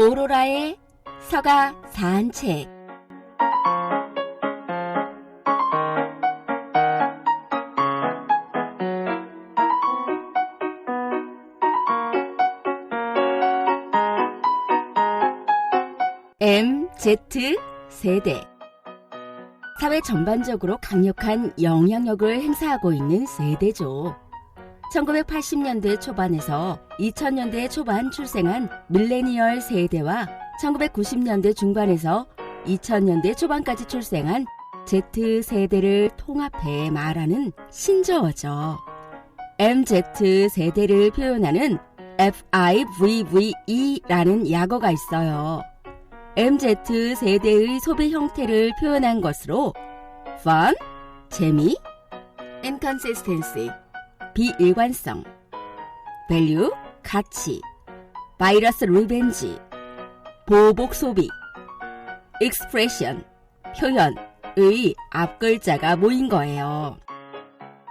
오로라의 서가 산책. MZ세대. 사회 전반적으로 강력한 영향력을 행사하고 있는 세대죠. 1980년대 초반에서 2000년대 초반 출생한 밀레니얼 세대와 1990년대 중반에서 2000년대 초반까지 출생한 Z세대를 통합해 말하는 신조어죠. MZ세대를 표현하는 FIVVE라는 약어가 있어요. MZ세대의 소비 형태를 표현한 것으로 fun, 재미, inconsistency, 비일관성, value, 가치, 바이러스 리벤지, 보복 소비, expression, 표현의 앞글자가 모인 거예요.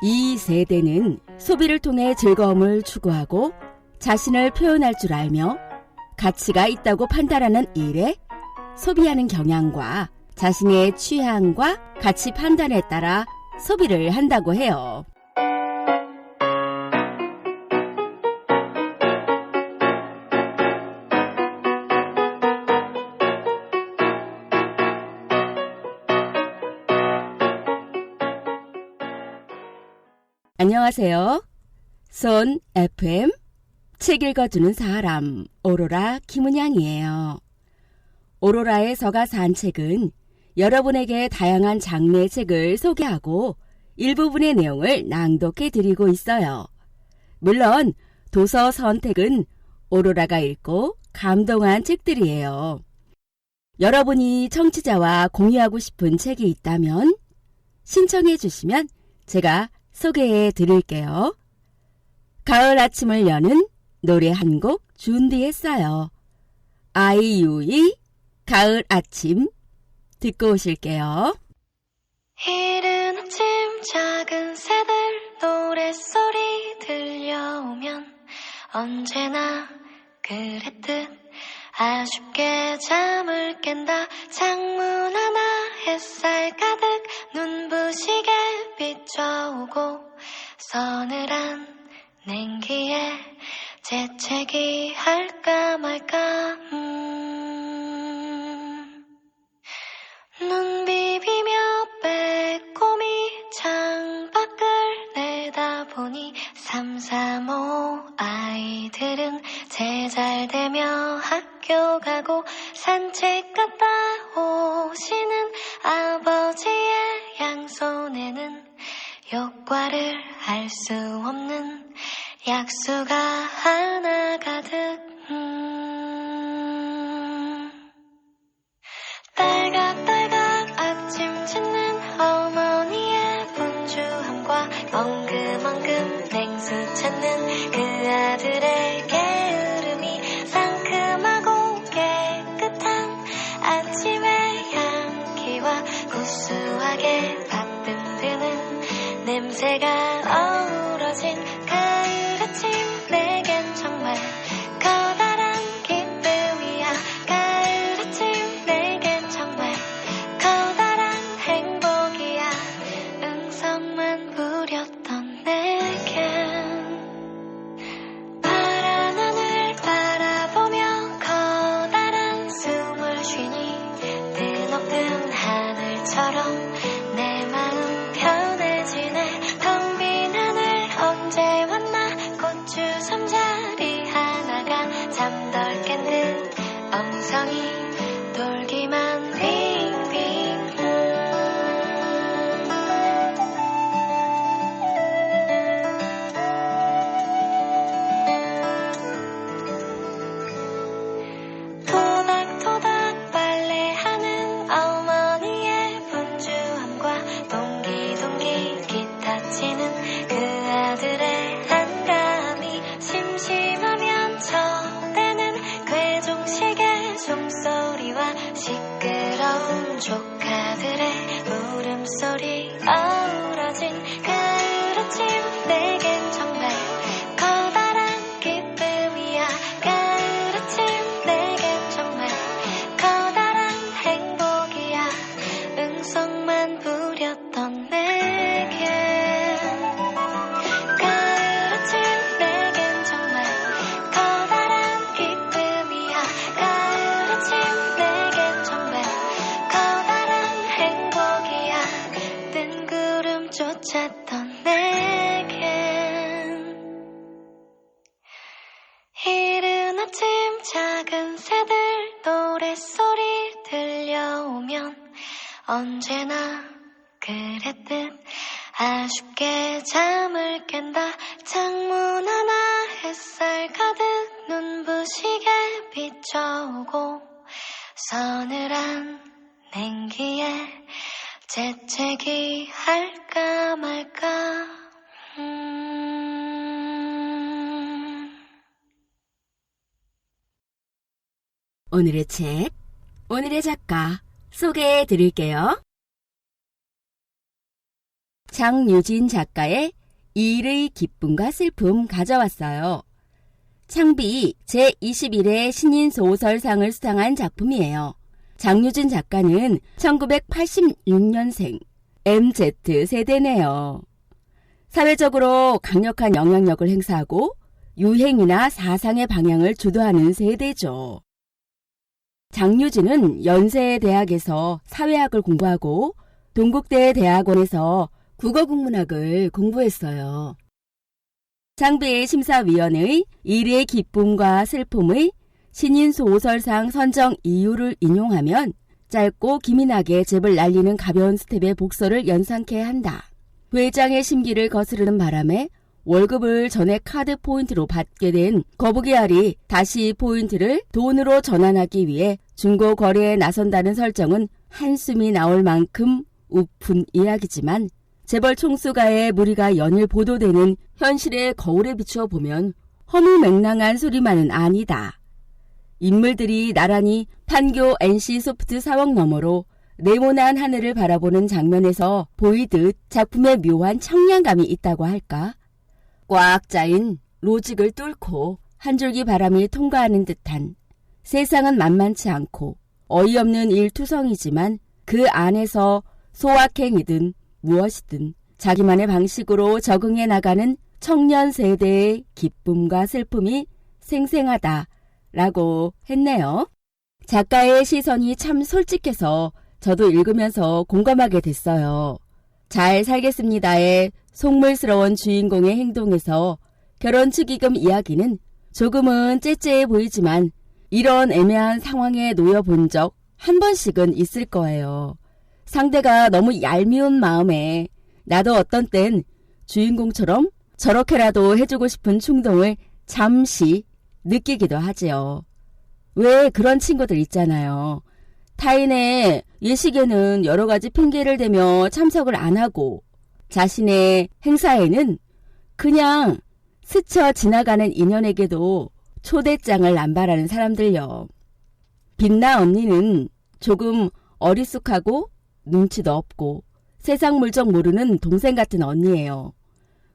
이 세대는 소비를 통해 즐거움을 추구하고 자신을 표현할 줄 알며 가치가 있다고 판단하는 일에 소비하는 경향과 자신의 취향과 가치 판단에 따라 소비를 한다고 해요. 안녕하세요. 손 FM 책 읽어주는 사람 오로라 김은양이에요. 오로라의 서가 산책은 여러분에게 다양한 장르의 책을 소개하고 일부분의 내용을 낭독해 드리고 있어요. 물론 도서 선택은 오로라가 읽고 감동한 책들이에요. 여러분이 청취자와 공유하고 싶은 책이 있다면 신청해 주시면 제가 소개해 드릴게요. 가을 아침을 여는 노래 한 곡 준비했어요. 아이유의 가을 아침 듣고 오실게요. 이른 아침 작은 새들 노랫소리 들려오면 언제나 그랬듯 아쉽게 잠을 깬다. 창문 하나 햇살 가득 눈부시게 비춰오고 서늘한 냉기에 재채기 할까 말까 눈 비비며 빼꼼히 창밖을 내다보니 3, 3, 5 아이들은 제잘되며 학교 가고 산책 갔다 오시는 아버지의 양손에는 효과를 알 수 없는 약수가 하나 가득 딸각딸각 아침 짓는 어머니의 분주함과 엉금엉금 냉수 찾는 그 아들의 게으름이 상큼하고 깨끗한 아침의 향기와 구수하게 받듬드는 냄새가 어우러진 가을 아침 내겐 정말 커다란 기쁨이야. 가을 아침 내겐 정말 커다란 행복이야. 응성만 부렸던 내겐 파란 하늘 바라보며 커다란 숨을 쉬니 드높은 하늘처럼 내 마음 편해지네. 텅 빈 하늘 언제 왔나 고추 섬자리 하나가 잠덜 깬 듯 엉성이 돌기만 빙빙 토닥토닥 빨래하는 어머니의 분주함과 동기동기 기타 치는 그 아들의 한가함이 심심하면 쳐대는 괴종식의 종소리와 시끄러운 조카들의 울음소리 어우러진 가을 아침 내겐 정말 커다란 기쁨이야. 가을 아침 내겐 정말 어쨌던 내겐 이른 아침 작은 새들 노랫소리 들려오면 언제나 그랬듯 아쉽게 잠을 깬다. 창문 하나 햇살 가득 눈부시게 비춰오고 서늘한 냉기에 재채기 할까 말까. 오늘의 책, 오늘의 작가 소개해 드릴게요. 장유진 작가의 일의 기쁨과 슬픔 가져왔어요. 창비 제21회 신인소설상을 수상한 작품이에요. 장유진 작가는 1986년생 MZ세대네요. 사회적으로 강력한 영향력을 행사하고 유행이나 사상의 방향을 주도하는 세대죠. 장유진은 연세대학에서 사회학을 공부하고 동국대 대학원에서 국어국문학을 공부했어요. 창비 심사위원의 일의 기쁨과 슬픔의 신인소설상 선정 이유를 인용하면 짧고 기민하게 잽을 날리는 가벼운 스텝의 복서를 연상케 한다. 회장의 심기를 거스르는 바람에 월급을 전액 카드 포인트로 받게 된 거북이알이 다시 포인트를 돈으로 전환하기 위해 중고 거래에 나선다는 설정은 한숨이 나올 만큼 우픈 이야기지만 재벌 총수가의 무리가 연일 보도되는 현실의 거울에 비추어 보면 허무맹랑한 소리만은 아니다. 인물들이 나란히 판교 NC소프트 사옥 너머로 네모난 하늘을 바라보는 장면에서 보이듯 작품에 묘한 청량감이 있다고 할까? 꽉 짜인 로직을 뚫고 한 줄기 바람이 통과하는 듯한 세상은 만만치 않고 어이없는 일투성이지만 그 안에서 소확행이든 무엇이든 자기만의 방식으로 적응해 나가는 청년 세대의 기쁨과 슬픔이 생생하다라고 했네요. 작가의 시선이 참 솔직해서 저도 읽으면서 공감하게 됐어요. 잘 살겠습니다의 속물스러운 주인공의 행동에서 결혼 축의금 이야기는 조금은 째째해 보이지만 이런 애매한 상황에 놓여 본 적 한 번씩은 있을 거예요. 상대가 너무 얄미운 마음에 나도 어떤 땐 주인공처럼 저렇게라도 해주고 싶은 충동을 잠시 느끼기도 하지요. 왜 그런 친구들 있잖아요. 타인의 예식에는 여러 가지 핑계를 대며 참석을 안 하고 자신의 행사에는 그냥 스쳐 지나가는 인연에게도 초대장을 남발하는 사람들요. 빛나 언니는 조금 어리숙하고 눈치도 없고 세상 물정 모르는 동생 같은 언니예요.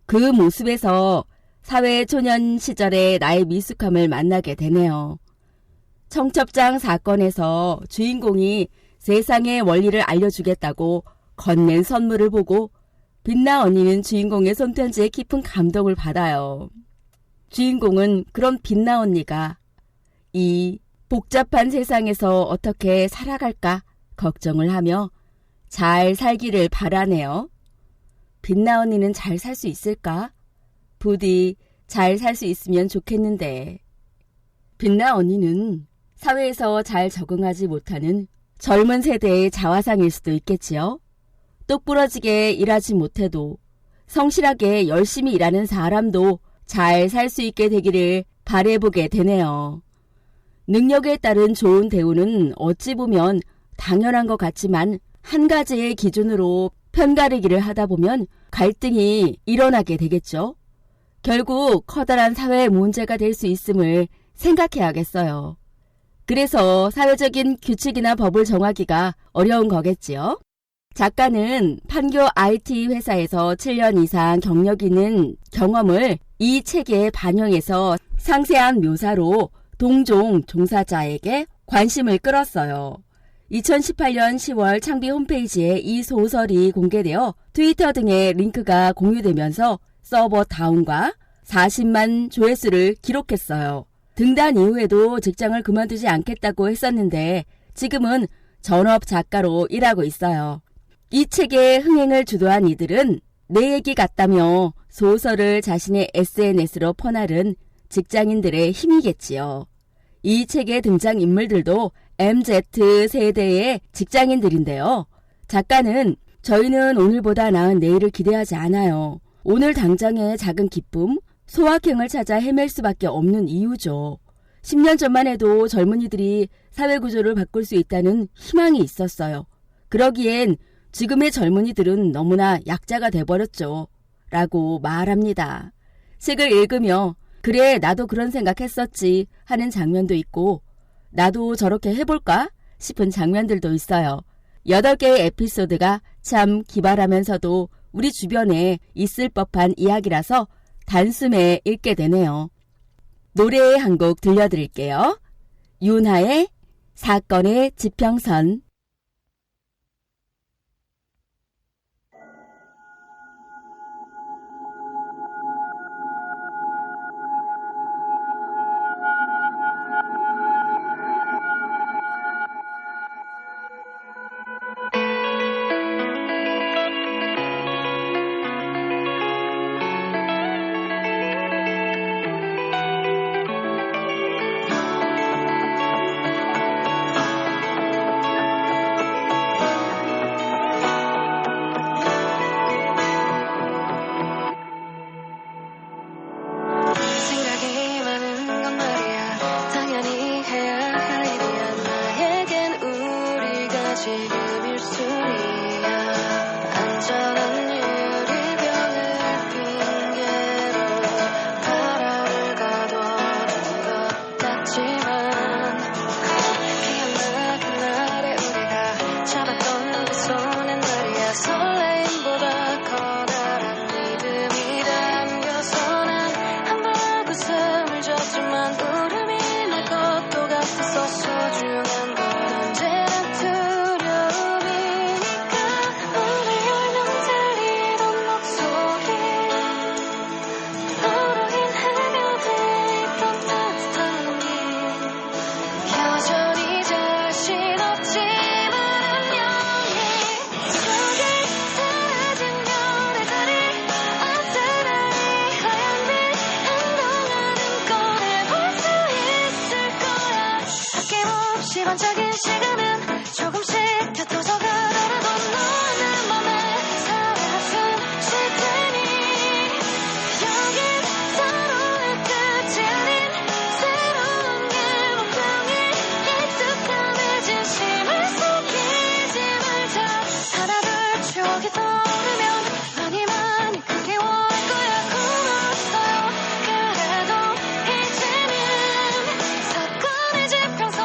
그 모습에서 사회초년 시절의 나의 미숙함을 만나게 되네요. 청첩장 사건에서 주인공이 세상의 원리를 알려주겠다고 건넨 선물을 보고 빛나 언니는 주인공의 손편지에 깊은 감동을 받아요. 주인공은 그런 빛나 언니가 이 복잡한 세상에서 어떻게 살아갈까 걱정을 하며 잘 살기를 바라네요. 빛나 언니는 잘 살 수 있을까? 부디 잘 살 수 있으면 좋겠는데. 빛나 언니는 사회에서 잘 적응하지 못하는 젊은 세대의 자화상일 수도 있겠지요. 똑부러지게 일하지 못해도 성실하게 열심히 일하는 사람도 잘 살 수 있게 되기를 바라보게 되네요. 능력에 따른 좋은 대우는 어찌 보면 당연한 것 같지만 한 가지의 기준으로 편가르기를 하다 보면 갈등이 일어나게 되겠죠. 결국 커다란 사회 문제가 될 수 있음을 생각해야겠어요. 그래서 사회적인 규칙이나 법을 정하기가 어려운 거겠지요. 작가는 판교 IT 회사에서 7년 이상 경력 있는 경험을 이 책에 반영해서 상세한 묘사로 동종 종사자에게 관심을 끌었어요. 2018년 10월 창비 홈페이지에 이 소설이 공개되어 트위터 등의 링크가 공유되면서 서버 다운과 40만 조회수를 기록했어요. 등단 이후에도 직장을 그만두지 않겠다고 했었는데 지금은 전업 작가로 일하고 있어요. 이 책의 흥행을 주도한 이들은 내 얘기 같다며 소설을 자신의 SNS로 퍼나른 직장인들의 힘이겠지요. 이 책의 등장인물들도 MZ세대의 직장인들인데요. 작가는 저희는 오늘보다 나은 내일을 기대하지 않아요. 오늘 당장의 작은 기쁨, 소확행을 찾아 헤맬 수밖에 없는 이유죠. 10년 전만 해도 젊은이들이 사회구조를 바꿀 수 있다는 희망이 있었어요. 그러기엔 지금의 젊은이들은 너무나 약자가 돼버렸죠. 라고 말합니다. 책을 읽으며 그래 나도 그런 생각했었지 하는 장면도 있고 나도 저렇게 해볼까 싶은 장면들도 있어요. 8개의 에피소드가 참 기발하면서도 우리 주변에 있을 법한 이야기라서 단숨에 읽게 되네요. 노래 한 곡 들려드릴게요. 윤하의 사건의 지평선. 지금일 순이야. 안전한 유리병을 핑계로 바람을 가둬둔 것 같지만 기억나 그날의 우리가 잡았던 그 손엔 말이야. 설레임보다 커다란 믿음이 담겨서 난 한 발 웃음을 줬지만 울음이 날 것도 같아서 소중한 건 언제나 반짝인 시간은 조금씩 곁어서가 더라도 너는 맘에 살아 숨 쉴 테니 여긴 서로의 끝이 아닌 새로운 길 운명이 익숙함에 진심을 속이지 말자. 하나 둘 추억이 떠오르면 많이 많이 그리워할 거야. 고마웠어요. 그래도 이제는 사건의 지평선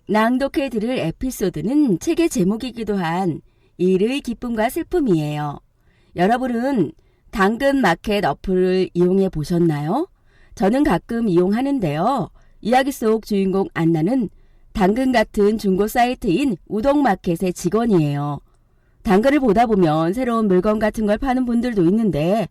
낭독해 드릴 에피소드는 책의 제목이기도 한 일의 기쁨과 슬픔이에요. 여러분은 당근 마켓 어플을 이용해 보셨나요? 저는 가끔 이용하는데요. 이야기 속 주인공 안나는 당근 같은 중고 사이트인 우동마켓의 직원이에요. 당근을 보다 보면 새로운 물건 같은 걸 파는 분들도 있는데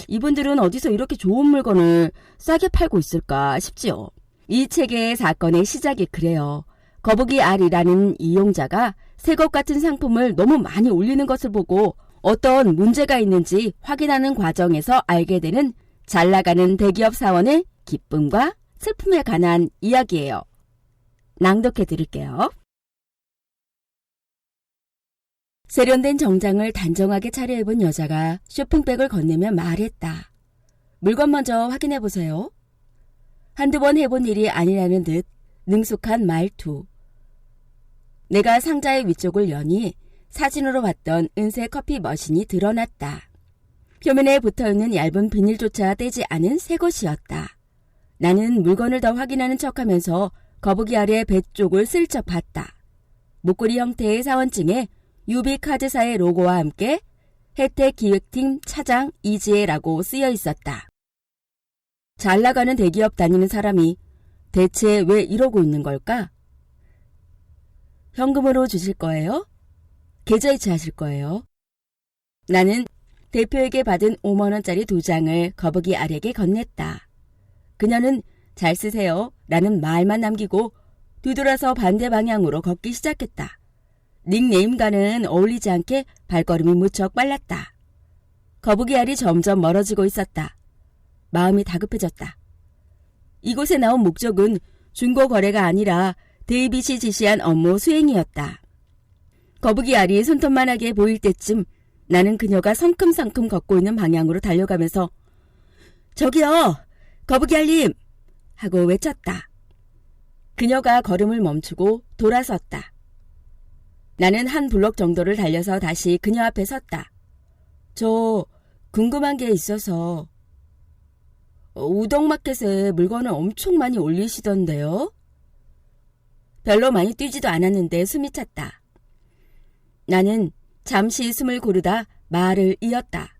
이분들은 어디서 이렇게 좋은 물건을 싸게 팔고 있을까 싶지요. 이 책의 사건의 시작이 그래요. 거북이 알이라는 이용자가 새 것 같은 상품을 너무 많이 올리는 것을 보고 어떤 문제가 있는지 확인하는 과정에서 알게 되는 잘 나가는 대기업 사원의 기쁨과 슬픔에 관한 이야기예요. 낭독해 드릴게요. 세련된 정장을 단정하게 차려입은 여자가 쇼핑백을 건네며 말했다. 물건 먼저 확인해 보세요. 한두 번 해본 일이 아니라는 듯 능숙한 말투. 내가 상자의 위쪽을 여니 사진으로 봤던 은색 커피 머신이 드러났다. 표면에 붙어있는 얇은 비닐조차 떼지 않은 새 것이었다. 나는 물건을 더 확인하는 척하면서 거북이 알의 배 쪽을 슬쩍 봤다. 목걸이 형태의 사원증에 유비카드사의 로고와 함께 혜택 기획팀 차장 이지혜라고 쓰여 있었다. 잘 나가는 대기업 다니는 사람이 대체 왜 이러고 있는 걸까? 현금으로 주실 거예요? 계좌이체 하실 거예요? 나는 대표에게 받은 5만원짜리 2장을 거북이 알에게 건넸다. 그녀는 잘 쓰세요 라는 말만 남기고 뒤돌아서 반대 방향으로 걷기 시작했다. 닉네임과는 어울리지 않게 발걸음이 무척 빨랐다. 거북이 알이 점점 멀어지고 있었다. 마음이 다급해졌다. 이곳에 나온 목적은 중고 거래가 아니라 데이빗이 지시한 업무 수행이었다. 거북이 알이 손톱만하게 보일 때쯤 나는 그녀가 성큼성큼 걷고 있는 방향으로 달려가면서 저기요! 거북이 알님! 하고 외쳤다. 그녀가 걸음을 멈추고 돌아섰다. 나는 한 블록 정도를 달려서 다시 그녀 앞에 섰다. 저 궁금한 게 있어서. 우동마켓에 물건을 엄청 많이 올리시던데요? 별로 많이 뛰지도 않았는데 숨이 찼다. 나는 잠시 숨을 고르다 말을 이었다.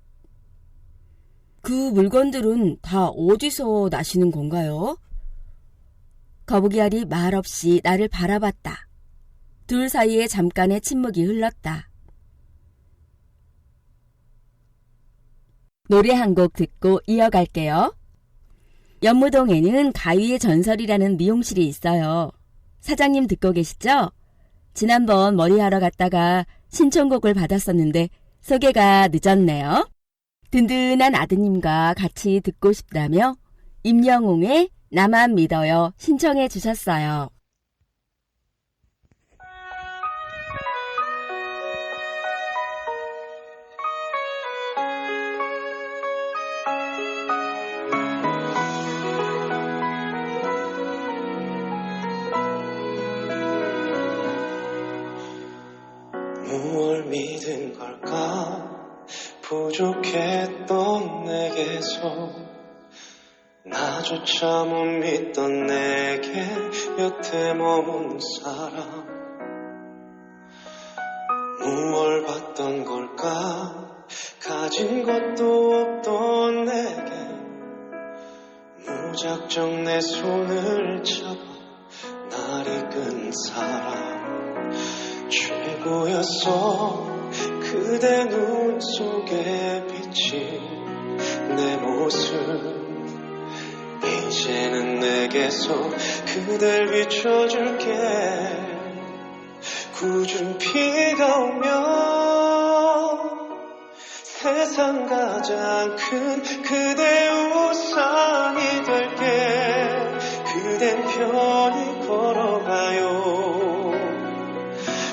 그 물건들은 다 어디서 나시는 건가요? 거북이 알이 말없이 나를 바라봤다. 둘 사이에 잠깐의 침묵이 흘렀다. 노래 한 곡 듣고 이어갈게요. 연무동에는 가위의 전설이라는 미용실이 있어요. 사장님 듣고 계시죠? 지난번 머리하러 갔다가 신청곡을 받았었는데 소개가 늦었네요. 든든한 아드님과 같이 듣고 싶다며 임영웅의 나만 믿어요 신청해 주셨어요. 무얼 믿은 걸까? 부족했던 내게서 나조차 못 믿던 내게 곁에 머문 사람. 무얼 봤던 걸까? 가진 것도 없던 내게 무작정 내 손을 잡아 날 이끈 사람. 최고였어 그대 눈 속에 비친 내 모습. 이제는 내게서 그댈 비춰줄게. 굳은 비가 오면 세상 가장 큰 그대 우산이 될게. 그댄 편히 걸어가요.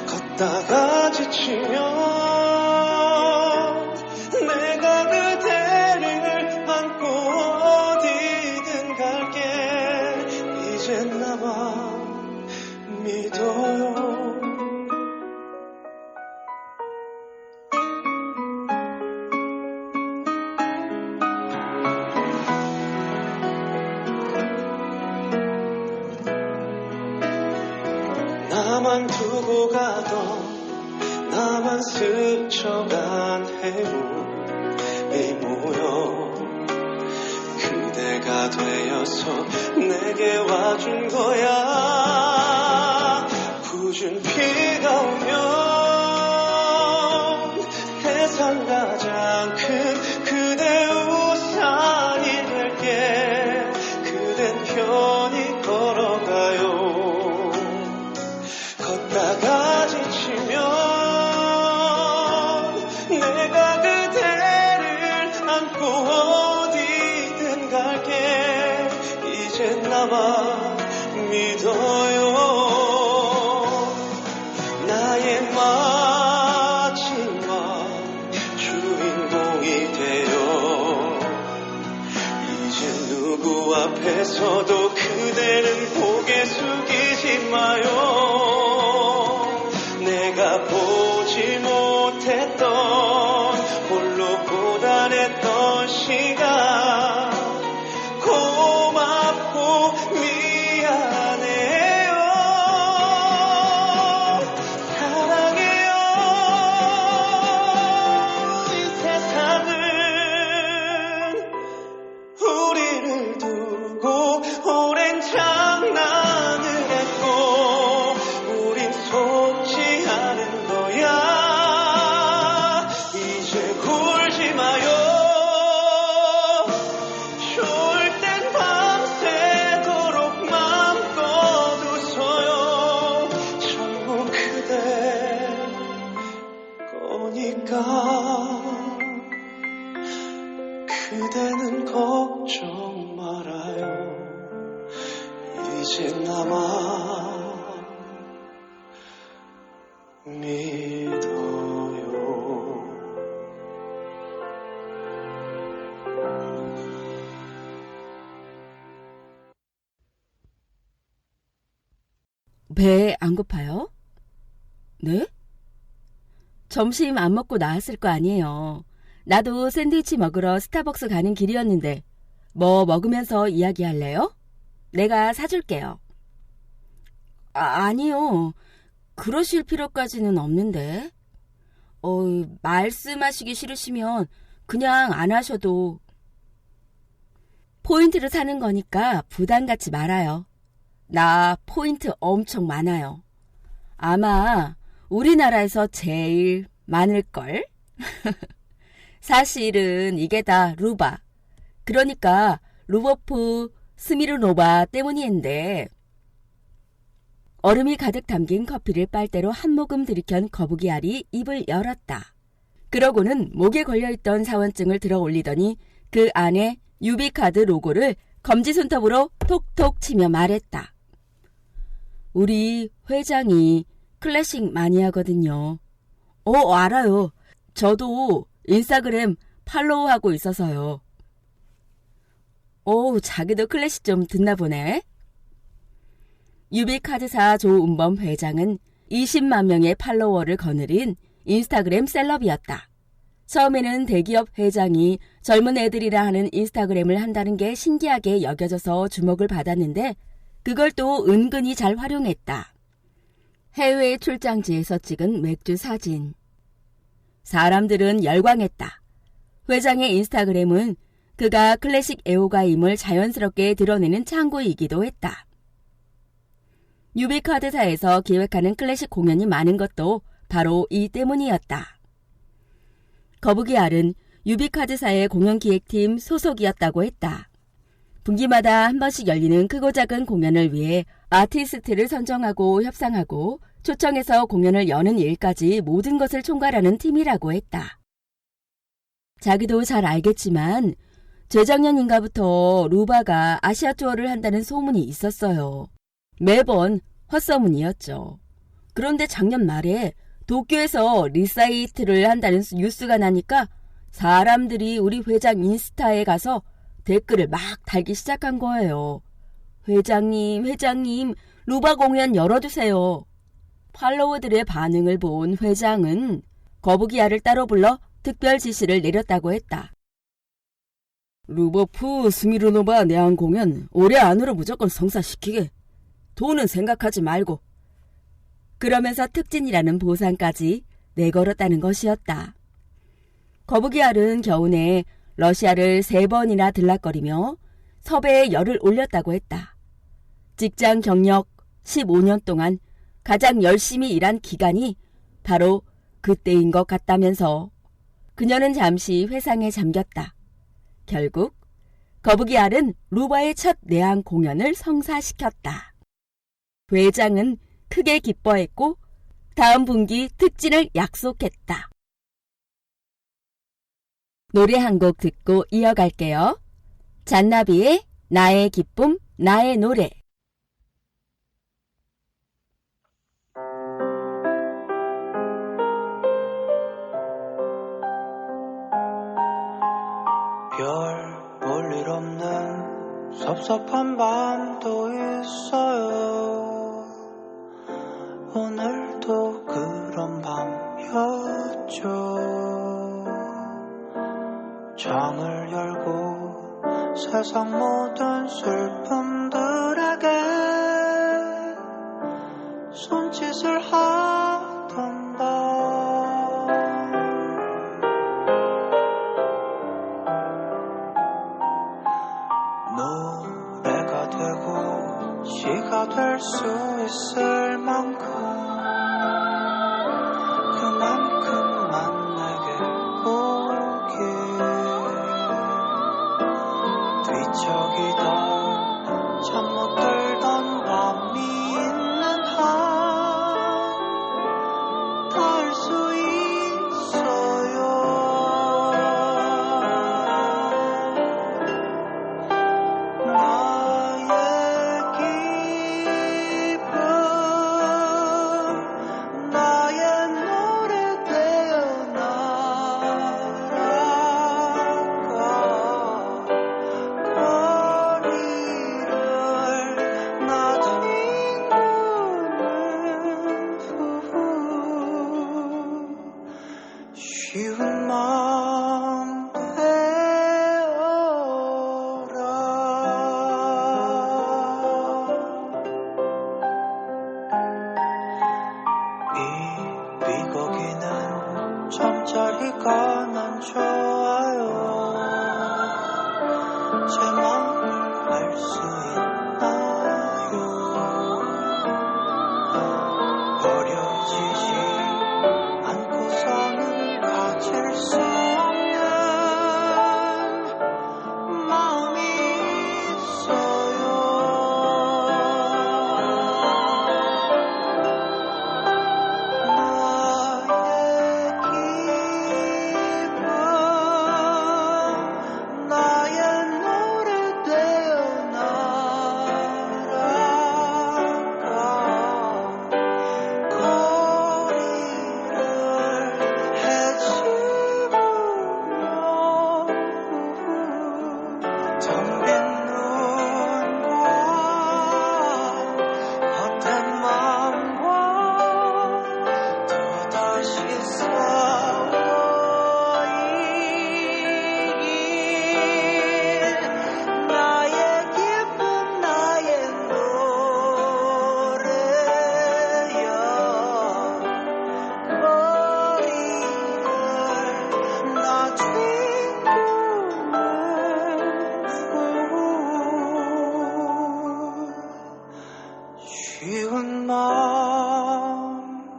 걷다가 지치면 내가 그대를 안고 어디든 갈게. 이젠 나만 믿어요. 나만 두고 가던 나만 스쳐간 해물이 모여 그대가 되어서 내게 와준 거야. 궂은 비가 오면 세상 가장 큰 그대 우산이 될게. 그댄 편히 걸어가요. 걷다가 지치면 내가 그대를 안고 어디든 갈게. 이젠 나만 믿어요. 나의 마지막 주인공이 되어 이제 누구 앞에서도 그대는 고개 숙이지 마요. 내가 보지 못했던 홀로 고단했던 시간 고맙고 미안해요. 사랑해요. 이 세상은 우리를 두고 오랜 장난을 했고 우린 속지 않은 거야. 이제 굴지 마요. 좋을 땐 밤새도록 맘껏 웃어요. 전부 그대 거니까. 그대는 걱정 말아요. 이제 나만 믿어요. 배 안 고파요? 네? 점심 안 먹고 나왔을 거 아니에요. 나도 샌드위치 먹으러 스타벅스 가는 길이었는데 뭐 먹으면서 이야기할래요? 내가 사줄게요. 아니요. 그러실 필요까지는 없는데. 말씀하시기 싫으시면 그냥 안 하셔도. 포인트를 사는 거니까 부담 갖지 말아요. 나 포인트 엄청 많아요. 아마 우리나라에서 제일 많을걸? 사실은 이게 다 루바. 그러니까 루보프 스미르노바 때문인데. 얼음이 가득 담긴 커피를 빨대로 한 모금 들이켠 거북이 알이 입을 열었다. 그러고는 목에 걸려있던 사원증을 들어 올리더니 그 안에 유비카드 로고를 검지손톱으로 톡톡 치며 말했다. 우리 회장이 클래식 많이 하거든요. 알아요. 저도 인스타그램 팔로우하고 있어서요. 자기도 클래식 좀 듣나 보네. 유비카드사 조은범 회장은 20만 명의 팔로워를 거느린 인스타그램 셀럽이었다. 처음에는 대기업 회장이 젊은 애들이라 하는 인스타그램을 한다는 게 신기하게 여겨져서 주목을 받았는데 그걸 또 은근히 잘 활용했다. 해외 출장지에서 찍은 맥주 사진. 사람들은 열광했다. 회장의 인스타그램은 그가 클래식 애호가임을 자연스럽게 드러내는 창구이기도 했다. 유비카드사에서 기획하는 클래식 공연이 많은 것도 바로 이 때문이었다. 거북이 알은 유비카드사의 공연기획팀 소속이었다고 했다. 분기마다 한 번씩 열리는 크고 작은 공연을 위해 아티스트를 선정하고 협상하고 초청해서 공연을 여는 일까지 모든 것을 총괄하는 팀이라고 했다. 자기도 잘 알겠지만 재작년인가부터 루바가 아시아 투어를 한다는 소문이 있었어요. 매번 헛소문이었죠. 그런데 작년 말에 도쿄에서 리사이트를 한다는 뉴스가 나니까 사람들이 우리 회장 인스타에 가서 댓글을 막 달기 시작한 거예요. 회장님, 루바 공연 열어주세요. 팔로워들의 반응을 본 회장은 거북이알을 따로 불러 특별 지시를 내렸다고 했다. 루보프 스미르노바 내한 공연 올해 안으로 무조건 성사시키게. 돈은 생각하지 말고 그러면서 특진이라는 보상까지 내걸었다는 것이었다. 거북이알은 겨우내 러시아를 3번이나 들락거리며 섭외에 열을 올렸다고 했다. 직장 경력 15년 동안 가장 열심히 일한 기간이 바로 그때인 것 같다면서 그녀는 잠시 회상에 잠겼다. 결국 거북이알은 루바의 첫 내한 공연을 성사시켰다. 회장은 크게 기뻐했고 다음 분기 특진을 약속했다. 노래 한 곡 듣고 이어갈게요. 잔나비의 나의 기쁨, 나의 노래. 별 볼 일 없는 섭섭한 밤도 있어요. 오늘도 그런 밤이었죠. 창을 열고 세상 모든 슬픔들에게 손짓을 하던 밤. 노래가 되고 시가 될 수 있을 만큼 그만큼만 내게 오길 뒤척이던 잠 못 들던 밤이 있는 한 닿을 수 있어요. 나의 기쁨 나의 노래 되어 날아가 거리를 나누는 쉬운 마음 되어라. 이 비거기는 잠자리가 난 좋아요. 제 마음을 알 수 있나요? 버려지지 않고서는 가질 수 없는 마음이 있어요. 나의 기쁨 나의 노래 되어 날아가 거리를 헤치며 텅빈 눈과 헛된 마음과 또다시 쌓여있길 나의 기쁨 나의 노래여 거리를 나쥐는 쉬운 마음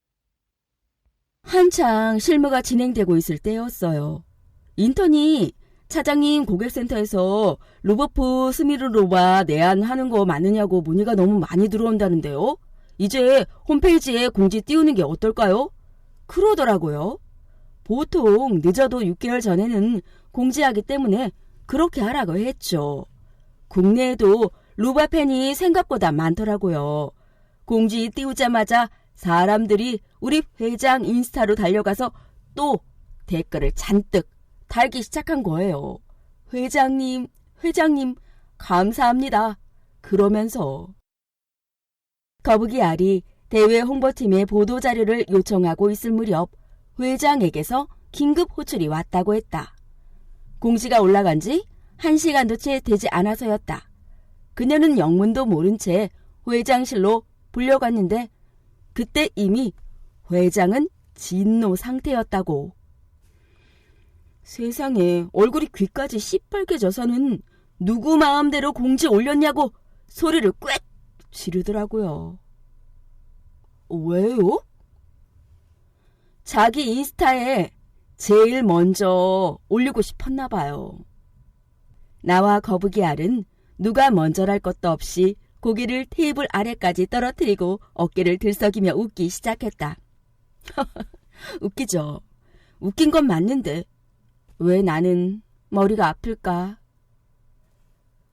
되어라. 한창 실무가 진행되고 있을 때였어요. 인턴이 차장님 고객센터에서 루보프 스미르노바 내한하는 거 맞느냐고 문의가 너무 많이 들어온다는데요. 이제 홈페이지에 공지 띄우는 게 어떨까요? 그러더라고요. 보통 늦어도 6개월 전에는 공지하기 때문에 그렇게 하라고 했죠. 국내에도 루바 팬이 생각보다 많더라고요. 공지 띄우자마자 사람들이 우리 회장 인스타로 달려가서 또 댓글을 잔뜩 달기 시작한 거예요. 회장님, 감사합니다. 그러면서 거북이알이 대외 홍보팀에 보도자료를 요청하고 있을 무렵 회장에게서 긴급 호출이 왔다고 했다. 공지가 올라간 지 1시간도 채 되지 않아서였다. 그녀는 영문도 모른 채 회장실로 불려갔는데 그때 이미 회장은 진노 상태였다고. 세상에, 얼굴이 귀까지 시뻘게 져서는 누구 마음대로 공지 올렸냐고 소리를 꽥 지르더라고요. 왜요? 자기 인스타에 제일 먼저 올리고 싶었나 봐요. 나와 거북이 알은 누가 먼저랄 것도 없이 고개를 테이블 아래까지 떨어뜨리고 어깨를 들썩이며 웃기 시작했다. 웃기죠. 웃긴 건 맞는데 왜 나는 머리가 아플까?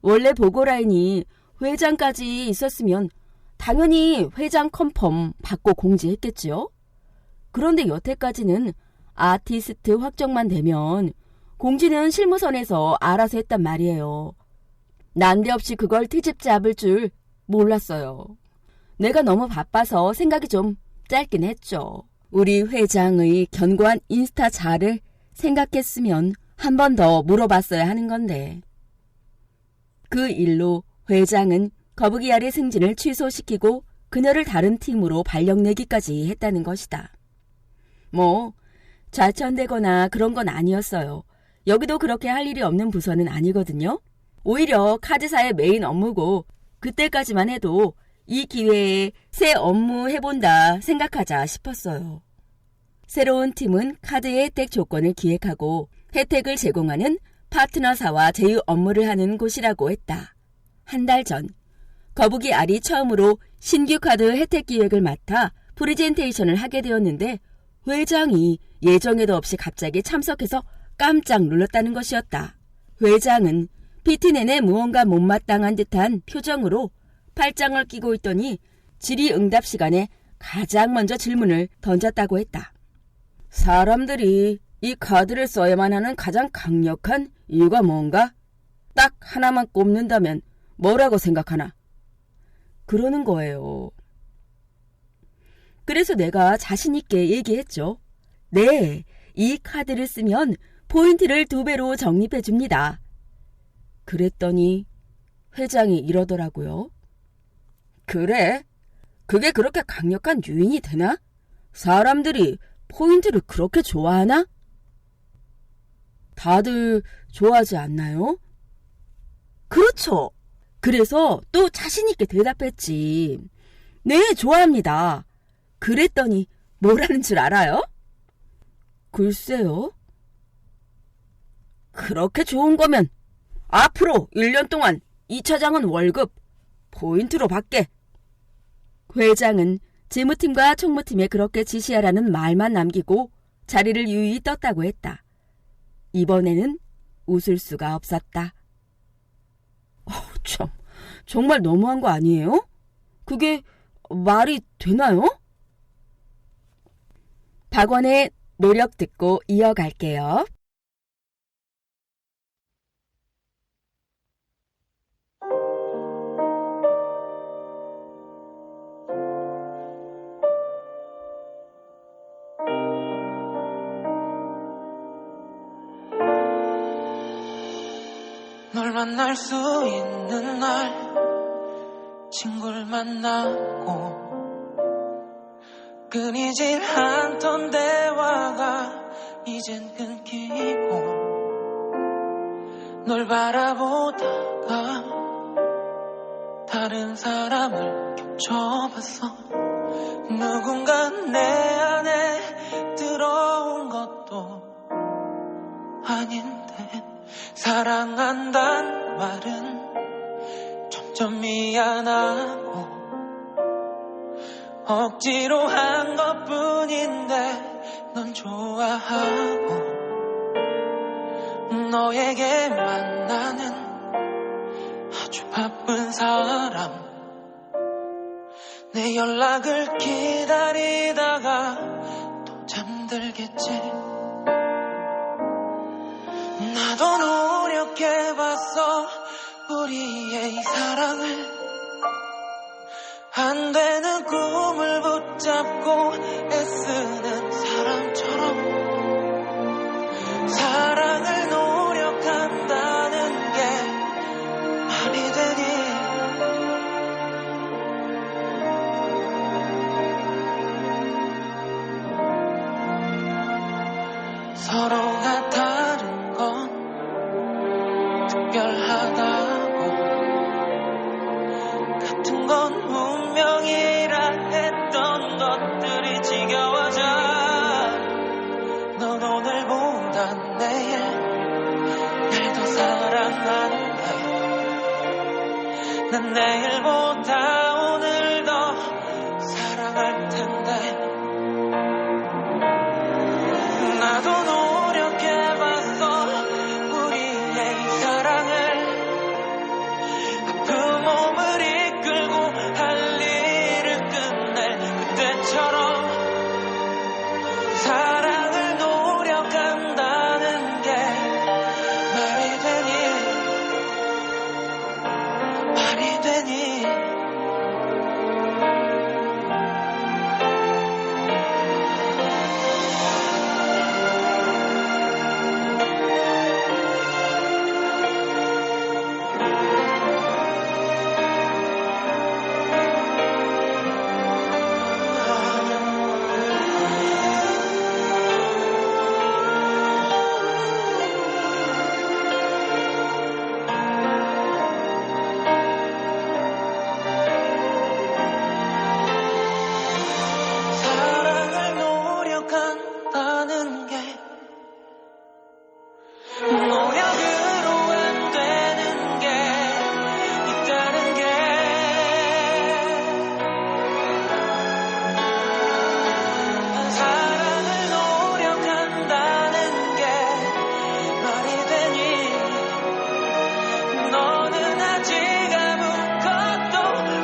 원래 보고라인이 회장까지 있었으면 당연히 회장 컨펌 받고 공지했겠지요. 그런데 여태까지는 아티스트 확정만 되면 공지는 실무선에서 알아서 했단 말이에요. 난데없이 그걸 트집 잡을 줄 몰랐어요. 내가 너무 바빠서 생각이 좀 짧긴 했죠. 우리 회장의 견고한 인스타 자를 생각했으면 한 번 더 물어봤어야 하는 건데. 그 일로 회장은 거북이알의 승진을 취소시키고 그녀를 다른 팀으로 발령내기까지 했다는 것이다. 뭐 좌천되거나 그런 건 아니었어요. 여기도 그렇게 할 일이 없는 부서는 아니거든요. 오히려 카드사의 메인 업무고 그때까지만 해도 이 기회에 새 업무 해본다 생각하자 싶었어요. 새로운 팀은 카드의 혜택 조건을 기획하고 혜택을 제공하는 파트너사와 제휴 업무를 하는 곳이라고 했다. 한 달 전 거북이 알이 처음으로 신규 카드 혜택 기획을 맡아 프레젠테이션을 하게 되었는데 회장이 예정에도 없이 갑자기 참석해서 깜짝 놀랐다는 것이었다. 회장은 PT 내내 무언가 못마땅한 듯한 표정으로 팔짱을 끼고 있더니 질의응답 시간에 가장 먼저 질문을 던졌다고 했다. 사람들이 이 카드를 써야만 하는 가장 강력한 이유가 뭔가? 딱 하나만 꼽는다면 뭐라고 생각하나? 그러는 거예요. 그래서 내가 자신 있게 얘기했죠. 네, 이 카드를 쓰면 포인트를 2배로 적립해 줍니다. 그랬더니 회장이 이러더라고요. 그래? 그게 그렇게 강력한 요인이 되나? 사람들이 포인트를 그렇게 좋아하나? 다들 좋아하지 않나요? 그렇죠. 그래서 또 자신있게 대답했지. 네, 좋아합니다. 그랬더니 뭐라는 줄 알아요? 글쎄요. 그렇게 좋은 거면 앞으로 1년 동안 2차장은 월급 포인트로 받게. 회장은 재무팀과 총무팀에 그렇게 지시하라는 말만 남기고 자리를 유유히 떴다고 했다. 이번에는 웃을 수가 없었다. 참, 정말 너무한 거 아니에요? 그게 말이 되나요? 박원의 노력 듣고 이어갈게요. 널 만날 수 있는 날 친구를 만나고 끊이질 않던 대화가 이젠 끊기고 널 바라보다가 다른 사람을 겹쳐봤어. 누군가 내 안에 들어온 것도 아닌데 사랑한단 말은 점점 미안하고 억지로 한 것뿐인데 넌 좋아하고 너에게 만나는 아주 바쁜 사람 내 연락을 기다리다가 또 잠들겠지. 나도 노력해봤어 우리의 이 사랑을 안 되는 꿈을 붙잡고 애쓰는 사람처럼 서로가 다른 건 특별하다고 같은 건 운명이라 했던 것들이 지겨워져 넌 오늘보단 내일 날 더 사랑한대 난 내일보다 오늘 더 사랑할 텐데 나도 노력해봤어 우리의 사랑을 아픈 몸을 이끌고 할 일을 끝낼 그때처럼 사랑을 노력한다는 게 말이 되니 사랑을 노력한다는 게 노력으로 안 되는 게 있다는 게 사랑을 노력한다는 게 말이 되니 너는 아직 아무것도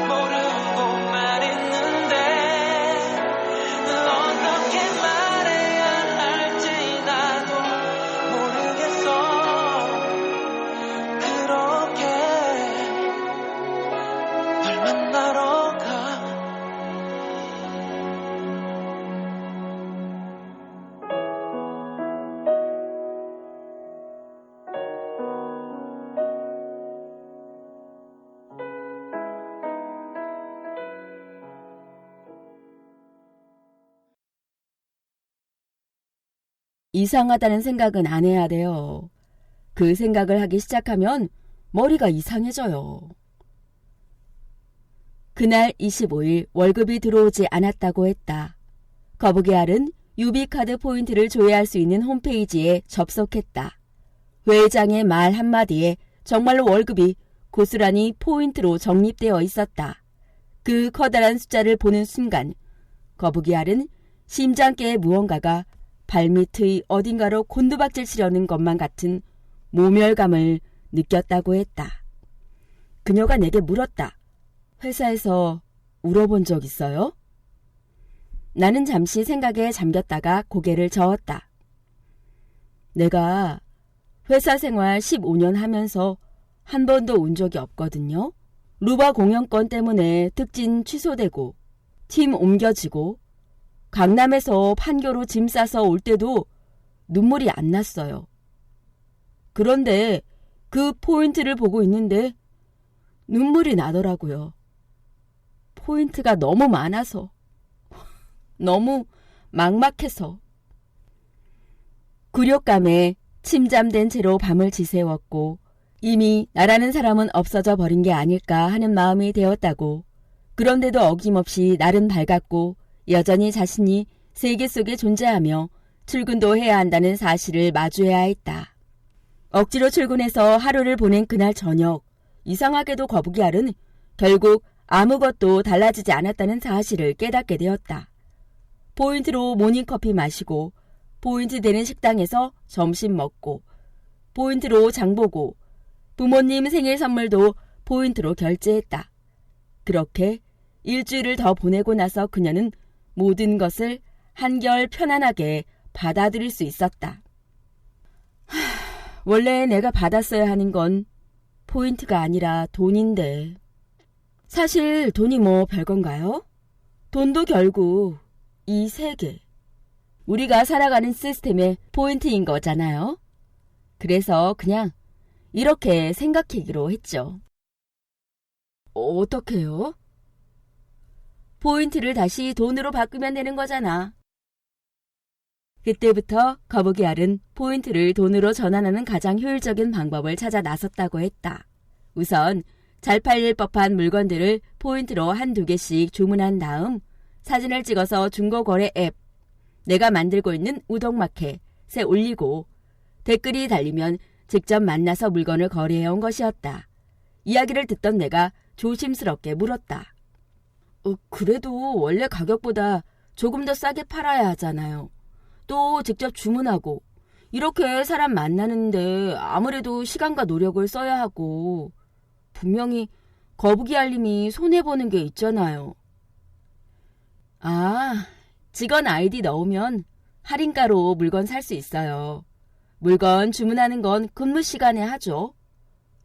모르고 말했는데 어떻게 말해야 할지 나도 모르겠어 그렇게 널 만나러 가 이상하다는 생각은 안 해야 돼요. 그 생각을 하기 시작하면 머리가 이상해져요. 그날 25일 월급이 들어오지 않았다고 했다. 거북이알은 유비카드 포인트를 조회할 수 있는 홈페이지에 접속했다. 회장의 말 한마디에 정말로 월급이 고스란히 포인트로 적립되어 있었다. 그 커다란 숫자를 보는 순간 거북이알은 심장계의 무언가가 발밑의 어딘가로 곤두박질 치려는 것만 같은 모멸감을 느꼈다고 했다. 그녀가 내게 물었다. 회사에서 울어본 적 있어요? 나는 잠시 생각에 잠겼다가 고개를 저었다. 내가 회사 생활 15년 하면서 한 번도 운 적이 없거든요. 루바 공연권 때문에 특진 취소되고 팀 옮겨지고 강남에서 판교로 짐 싸서 올 때도 눈물이 안 났어요. 그런데 그 포인트를 보고 있는데 눈물이 나더라고요. 포인트가 너무 많아서, 너무 막막해서. 굴욕감에 침잠된 채로 밤을 지새웠고 이미 나라는 사람은 없어져 버린 게 아닐까 하는 마음이 되었다고. 그런데도 어김없이 날은 밝았고 여전히 자신이 세계 속에 존재하며 출근도 해야 한다는 사실을 마주해야 했다. 억지로 출근해서 하루를 보낸 그날 저녁, 이상하게도 거북이알은 결국 아무것도 달라지지 않았다는 사실을 깨닫게 되었다. 포인트로 모닝커피 마시고 포인트 되는 식당에서 점심 먹고 포인트로 장보고 부모님 생일 선물도 포인트로 결제했다. 그렇게 일주일을 더 보내고 나서 그녀는 모든 것을 한결 편안하게 받아들일 수 있었다. 원래 내가 받았어야 하는 건 포인트가 아니라 돈인데. 사실 돈이 뭐 별건가요? 돈도 결국 이 세계, 우리가 살아가는 시스템의 포인트인 거잖아요. 그래서 그냥 이렇게 생각하기로 했죠. 어떻게요? 포인트를 다시 돈으로 바꾸면 되는 거잖아. 그때부터 거북이 알은 포인트를 돈으로 전환하는 가장 효율적인 방법을 찾아 나섰다고 했다. 우선 잘 팔릴 법한 물건들을 포인트로 한두 개씩 주문한 다음 사진을 찍어서 중고거래 앱, 내가 만들고 있는 우동마켓에 올리고 댓글이 달리면 직접 만나서 물건을 거래해온 것이었다. 이야기를 듣던 내가 조심스럽게 물었다. 그래도 원래 가격보다 조금 더 싸게 팔아야 하잖아요. 또 직접 주문하고 이렇게 사람 만나는데 아무래도 시간과 노력을 써야 하고 분명히 거북이 알림이 손해보는 게 있잖아요. 직원 아이디 넣으면 할인가로 물건 살 수 있어요. 물건 주문하는 건 근무 시간에 하죠.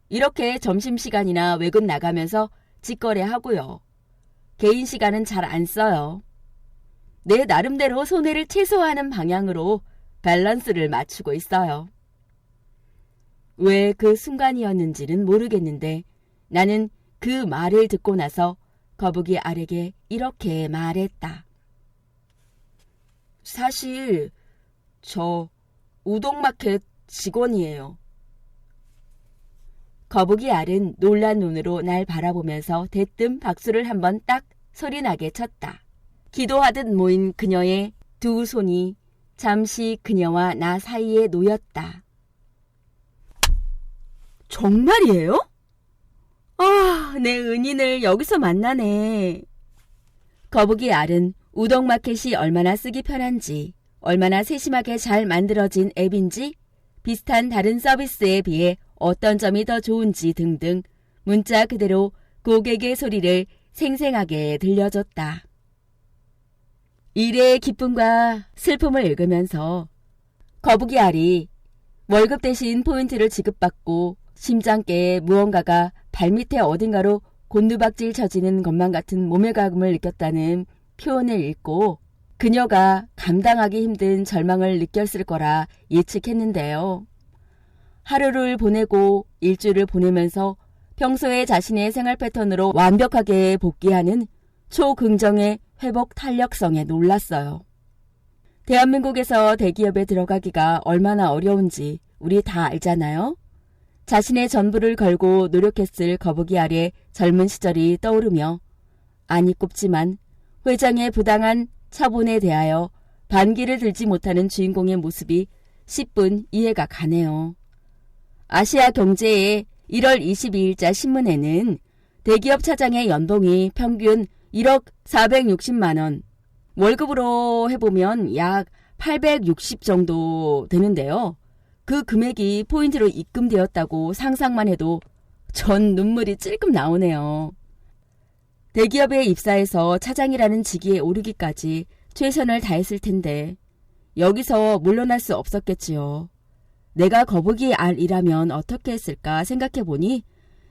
이렇게 점심시간이나 외근 나가면서 직거래하고요. 개인 시간은 잘 안 써요. 내 나름대로 손해를 최소화하는 방향으로 밸런스를 맞추고 있어요. 왜 그 순간이었는지는 모르겠는데 나는 그 말을 듣고 나서 거북이 알에게 이렇게 말했다. 사실 저 우동마켓 직원이에요. 거북이 알은 놀란 눈으로 날 바라보면서 대뜸 박수를 한번 딱 소리나게 쳤다. 기도하듯 모인 그녀의 두 손이 잠시 그녀와 나 사이에 놓였다. 정말이에요? 내 은인을 여기서 만나네. 거북이 알은 우동마켓이 얼마나 쓰기 편한지, 얼마나 세심하게 잘 만들어진 앱인지, 비슷한 다른 서비스에 비해 어떤 점이 더 좋은지 등등 문자 그대로 고객의 소리를 생생하게 들려줬다. 일의 기쁨과 슬픔을 읽으면서 거북이 알이 월급 대신 포인트를 지급받고 심장께 무언가가 발밑에 어딘가로 곤두박질 쳐지는 것만 같은 모멸감을 느꼈다는 표현을 읽고 그녀가 감당하기 힘든 절망을 느꼈을 거라 예측했는데요. 하루를 보내고 일주일을 보내면서 평소에 자신의 생활 패턴으로 완벽하게 복귀하는 초긍정의 회복 탄력성에 놀랐어요. 대한민국에서 대기업에 들어가기가 얼마나 어려운지 우리 다 알잖아요. 자신의 전부를 걸고 노력했을 거북이 알의 젊은 시절이 떠오르며 안이 꼽지만 회장의 부당한 처분에 대하여 반기를 들지 못하는 주인공의 모습이 10분 이해가 가네요. 아시아 경제의 1월 22일자 신문에는 대기업 차장의 연봉이 평균 1억 460만 원, 월급으로 해보면 약 860 정도 되는데요. 그 금액이 포인트로 입금되었다고 상상만 해도 전 눈물이 찔끔 나오네요. 대기업에 입사해서 차장이라는 직위에 오르기까지 최선을 다했을 텐데 여기서 물러날 수 없었겠지요. 내가 거북이 알이라면 어떻게 했을까 생각해보니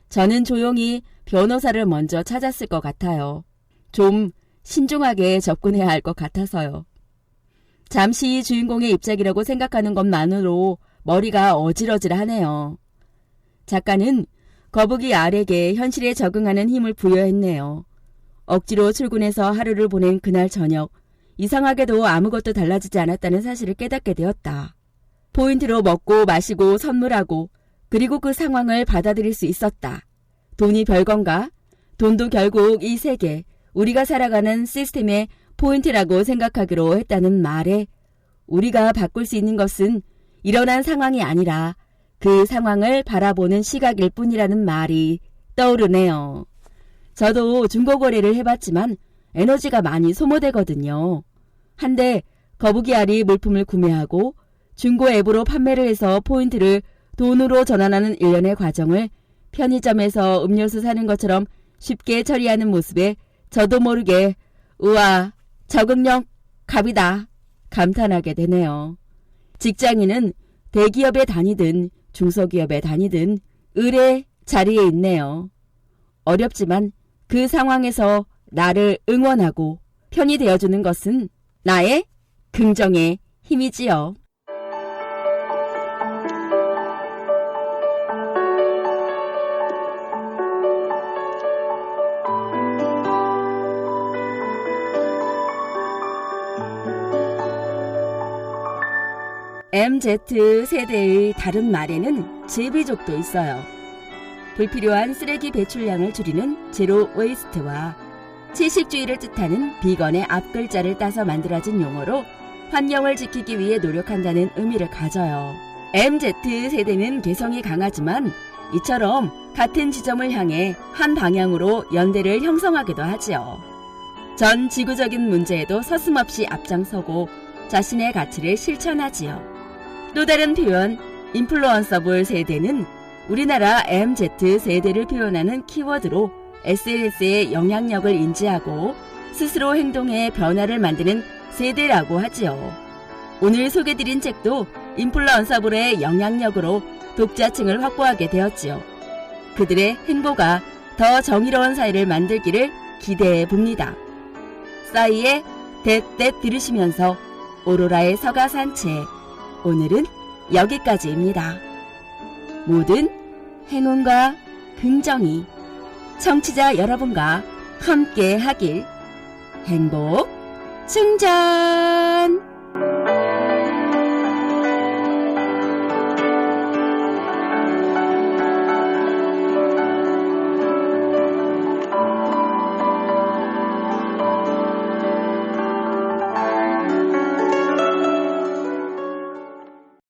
저는 조용히 변호사를 먼저 찾았을 것 같아요. 좀 신중하게 접근해야 할 것 같아서요. 잠시 주인공의 입장이라고 생각하는 것만으로 머리가 어질어질하네요. 작가는 거북이 알에게 현실에 적응하는 힘을 부여했네요. 억지로 출근해서 하루를 보낸 그날 저녁, 이상하게도 아무것도 달라지지 않았다는 사실을 깨닫게 되었다. 포인트로 먹고 마시고 선물하고 그리고 그 상황을 받아들일 수 있었다. 돈이 별건가? 돈도 결국 이 세계, 우리가 살아가는 시스템의 포인트라고 생각하기로 했다는 말에 우리가 바꿀 수 있는 것은 일어난 상황이 아니라 그 상황을 바라보는 시각일 뿐이라는 말이 떠오르네요. 저도 중고거래를 해봤지만 에너지가 많이 소모되거든요. 한데 거북이 알이 물품을 구매하고 중고 앱으로 판매를 해서 포인트를 돈으로 전환하는 일련의 과정을 편의점에서 음료수 사는 것처럼 쉽게 처리하는 모습에 저도 모르게 우와, 적응력 갑이다 감탄하게 되네요. 직장인은 대기업에 다니든 중소기업에 다니든 을의 자리에 있네요. 어렵지만 그 상황에서 나를 응원하고 편이 되어주는 것은 나의 긍정의 힘이지요. MZ 세대의 다른 말에는 제비족도 있어요. 불필요한 쓰레기 배출량을 줄이는 제로 웨이스트와 채식주의를 뜻하는 비건의 앞글자를 따서 만들어진 용어로 환경을 지키기 위해 노력한다는 의미를 가져요. MZ 세대는 개성이 강하지만 이처럼 같은 지점을 향해 한 방향으로 연대를 형성하기도 하지요. 전 지구적인 문제에도 서슴없이 앞장서고 자신의 가치를 실천하지요. 또 다른 표현, 인플루언서블 세대는 우리나라 MZ 세대를 표현하는 키워드로 SNS의 영향력을 인지하고 스스로 행동에 변화를 만드는 세대라고 하지요. 오늘 소개드린 책도 인플루언서블의 영향력으로 독자층을 확보하게 되었지요. 그들의 행보가 더 정의로운 사회를 만들기를 기대해 봅니다. 싸이의 뎃뎃 들으시면서 오로라의 서가 산책, 오늘은 여기까지입니다. 모든 행운과 긍정이 청취자 여러분과 함께 하길. 행복 충전!